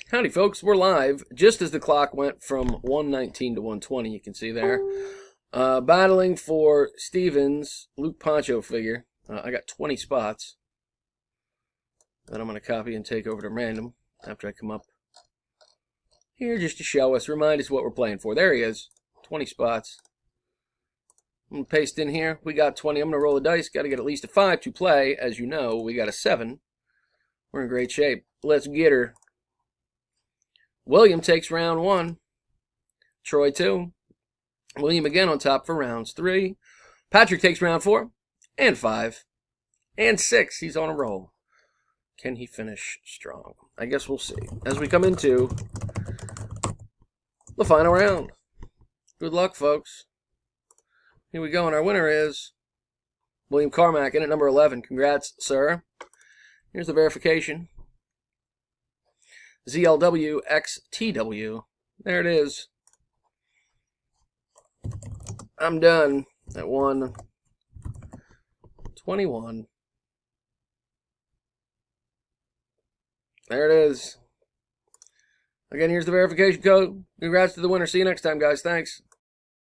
Howdy, folks. We're live just as the clock went from 119 to 120. You can see there. Battling for Steven's Luke Poncho figure. I got 20 spots that I'm going to copy and take over to random after I come up here just to show us, remind us what we're playing for. There he is. 20 spots. I'm going to paste in here. We got 20. I'm going to roll the dice. Got to get at least a 5 to play. As you know, we got a 7. We're in great shape. Let's get her. William takes round 1. Troy 2. William again on top for rounds 3. Patrick takes round 4 and 5 and 6. He's on a roll. Can he finish strong? I guess we'll see as we come into the final round. Good luck, folks. Here we go, and our winner is William Carmack in at number 11. Congrats, sir. Here's the verification. ZLWXTW. There it is. I'm done at 121. There it is. Again, here's the verification code. Congrats to the winner. See you next time, guys. Thanks.